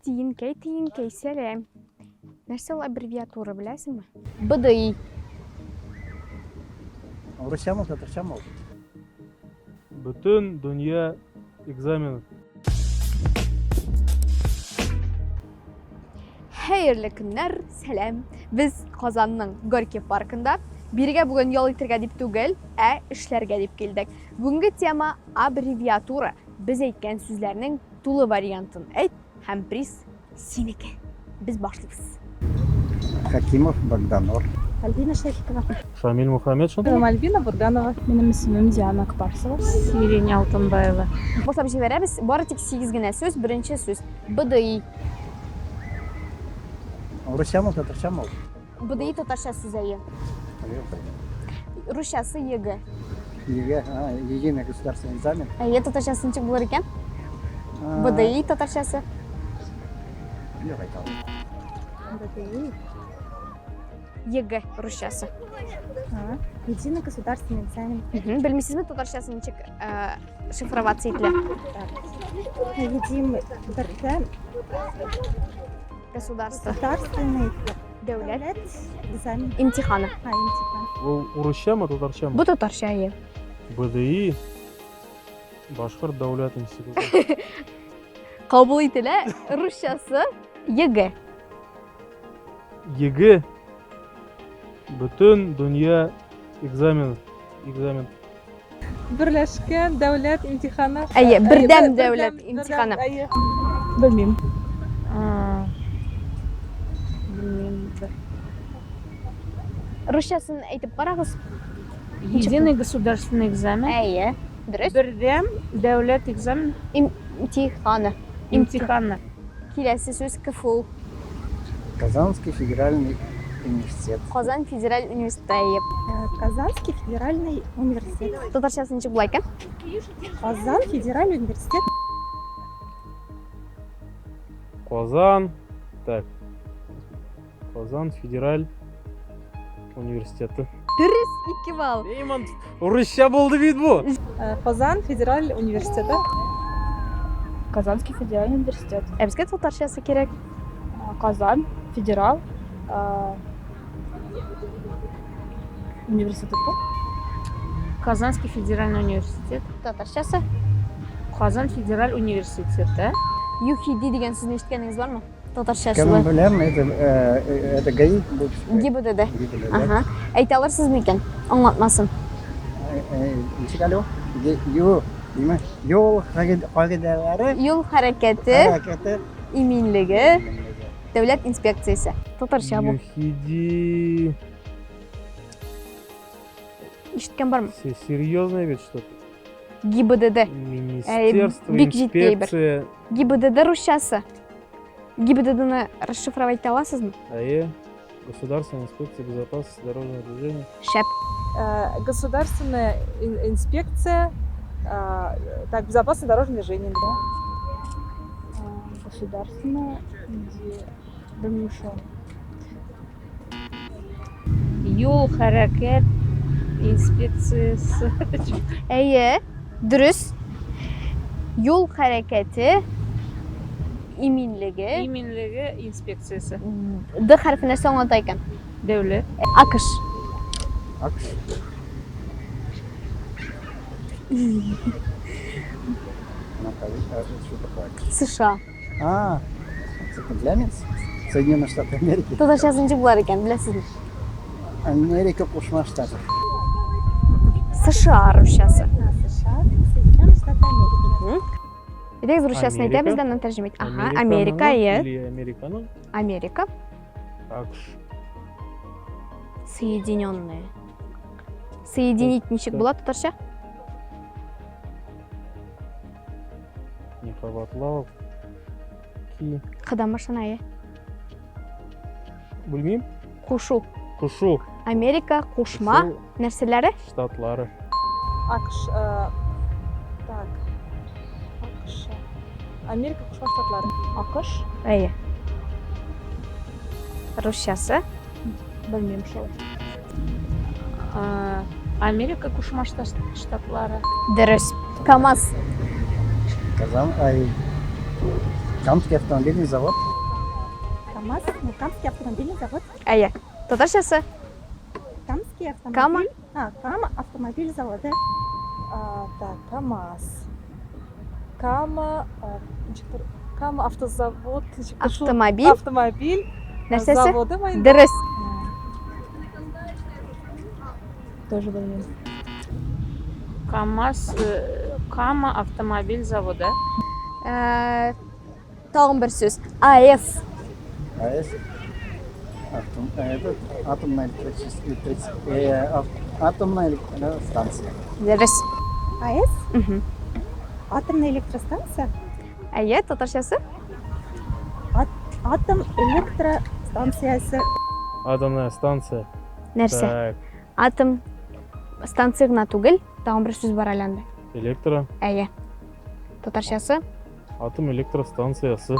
Тиінкей, сәлем. Нәрсе ул аббревиатура, беләсеңме? БДИ. Урысча мы, татарча мы? Бүтін дүния экзамены. Хәерле көннәр, сәлем. Без Казанның Горький паркында биргә бүген ял итәргә дип түгел, эшләргә дип килдек. Бүгенге тема аббревиатура. Без әйткән сүзләрнең тулы вариантын әйт һәм приз синеке. Без башлыйбыз. Хакимов Богданор. Альбина Шейхикова. Шамиль Мухаммедшин. Альбина Бурганова. Минем исемем Диана Акбарсова. Сирень Алтынбаева. Башлап җибәрәбез. Бары тик 8 генә сүз. Беренче сүз БДИ. Урысча мы, татарча мы? БДИ татарча сүз әйе. Русчасы ЕГЭ. ЕГЭ, единый государственный экзамен. Әйе, татарчасы ничек булыр икән? БДИ татарчасы. Yok aytalım. ЕГЭ русчасы. Единый государственный экзамен. Белмисезме татарчасы ничек шифроваться ителә? Единый Государство. государственный Дәүләт экзамен. имтиханы. Имтихан. Ол урысча мы, татарча мы? Бу татарча әйе. БДИ. Башкорт дәүләт институты. Кабул ителә русчасы ЕГЭ. ЕГЭ. Бүтін дүния экзамены. Берләшкән дәүләт имтиханы. Әйе, бердәм дәүләт имтиханы. Белмим. Русчасын әйтеп карагыз. Единый государственный экзамен. Әйе. Дөрес. Бердәм дәүләт экзамен. Имтиханы. Имтиханы. Киләсе сүз КФУ. Казанский федеральный университет. Казан федераль университеты әйе. Казанский федеральный университет. Татарчасы ничек була икән? Казан федеральный университет. Казан. Так. Казан федераль университеты. Дөрес 2 балл. Нейман, урысча болды бит бу. Казан федераль университеты. Казанский федеральный университет. Безгә татарчасы кирәк. Казан федерал университеты. Казанский федеральный университет. Татарчасы Казан федераль университеты. ЮХИДИ дигән сүзне ишеткәнегез бармы? Татарчасы. Кем білем, это ГАИ. ГИБДД. Ага. Әйтә алырсызмы икән? Аңлатмасын. Ничек алу? Yol кагыйдәләре. Юл хәрәкәте иминлеге дәүләт инспекциясе. Татарча бу. ЮХИДИ. Ишеткән бармы? Серьезное ведь что-то. ГИБДД. Министерство, бик җитди бер. инспекция. ГИБДД русчасы. ГИБДДны расшифровать итә аласызмы? АЭ. Государственная инспекция безопасности дорожного движения. Шәп. Государственная инспекция безопасности дорожного движения. Государственная Юл хәрәкәт инспекциясы. Әйе, дөрес. Юл хәрәкәте иминлеге. Иминлеге инспекциясы. Д хәрефе нәрсә аңлата икән? Дәүләт. АКШ. США. Это для нас? Соединенные Штаты Америки. Татарчасы ничек булар икән, беләсезме? Америка Кушма Штатов. США русчасы. США, Соединенные Штаты Америки. Итек русчасын Америка. әйтә, бездән тәрҗемә ит. Ага, Америка, әйе. Или Американың. Америка. АКШ. Соединенные. Соединить ничек була татарча? Не кабатлау. Ки. Кыдан башлана, әйе. Белмим. Кушу. Кушу. Америка, кушма Кушу нәрсәләре? штатлары. АКШ. АКШ. Америка Кушма Штатлары. АКШ. Әйе. Русчасы. Белмим шул. Америка Кушма Штатлары. Дөрес. КАМАЗ. Казан, Камский автомобильный завод. КамАЗ, ну, Камский автомобильный завод. Әйе. Татарчасы? Камский автомобиль. Кама? Кама автомобиль заводы. Так, КамАЗ. Кама автозавод. Автомобиль. Автомобиль. Нәрсәсе? Заводы ма инде? Дөрес. Тоже білмеймін. КамАЗ. Кама автомобиль заводы. Тагын бер сүз. АЭС. АЭС. Атомная атомная электростанция. Дөрес. АЭС, Мгм. атомная электростанция. Әйе, татарчасы? Атом электростанциясы. Атомная станция. Нәрсә? Так, Атом станция гына түгел, тагын бер сүз бар әле анда. электро. Әйе. Татарчасы? Атом электростанциясы.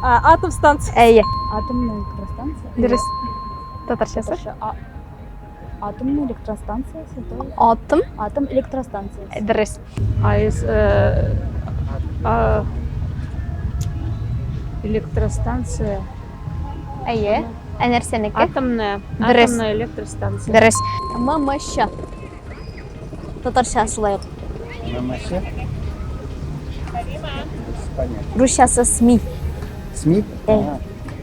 Атом станция. Әйе. Атомная электростанция. Дөрес. Татарчасы? Атомная электростанциясы. Атом. Атом электростанциясы. Дөрес. АЭС. Электростанция. Әйе. Ә нәрсәнеке? Атомная. Дөрес. Атомная электростанция. Дөрес. ММШ. Татарча шулай ук. ММШ. Понятно. Русчасы СМИ. СМИ?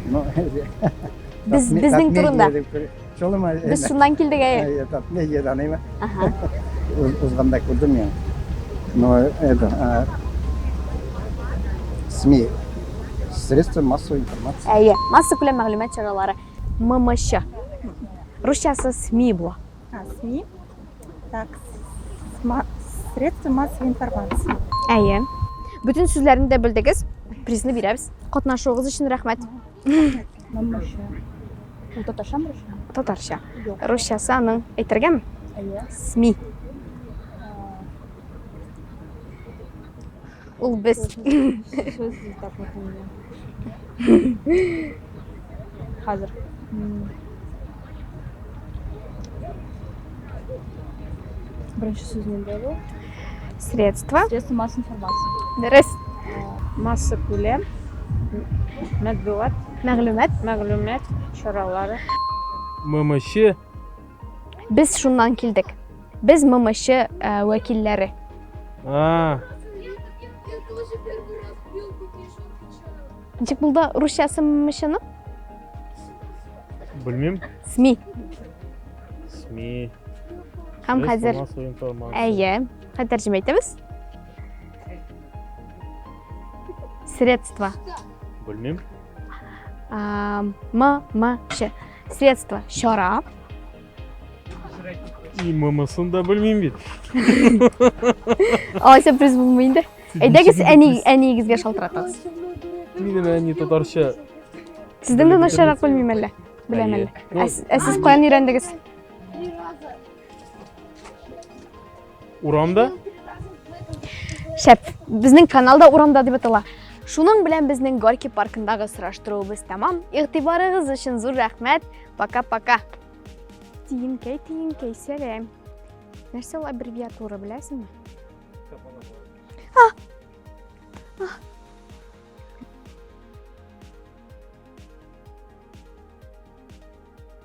Ну, Безнең турында. Шолы ма? Без шуннан килдек әйе. Медиа таныйма? Аха. Узганда күрдем я. Но это СМИ. Средства массовой информации. Әйе. Масса күләм мәгълүмат чаралары. ММШ. Русчасы СМИ була. СМИ. Так, средства массовой информации. Әйе. Бүтін сүзләрне дә белдегез. Призны бирәбез. Катнашуыгыз өчен рәхмәт. ММШ. Ул татарчамы русча? Татарча. Юк. Русчасы аның әйтергәме? Әйе. СМИ. Ул без. Сөз так Хәзер. Беренче сүз нидә бу? Средства. Средства массовой информации. Дөрес. Масса күләм. Матбугат. Мәгълүмат чаралары. ММШ. Без шуннан килдек. Без ММШ вәкилләре. Ничек булды русчасы ММШның? Білмеймін. СМИ. СМИ. Һәм Средства хәзер массовой информации. әйе. Хәзер тәрҗемә итәбез. Средства. Білмеймін. ММШ. Средства. Чара. И ММСын да білмеймін бит. Алайса приз булмый инде. Әйдәгез әнигезгә шалтыратыгыз. Минем әни татарча. Сездән дә начаррак белмим әллә. Беләм әллә. Сез каян өйрәндегез? Урамда? Шәп. Безнең каналда урамда дип атала. Шуның белән безнең Горький паркындагы сораштыруыбыз тәмам. Игътибарыгыз өчен зур рәхмәт. Пока-пока. Тиенкәй, сәлам. Нәрсә ул аббревиатура, беләсеңме?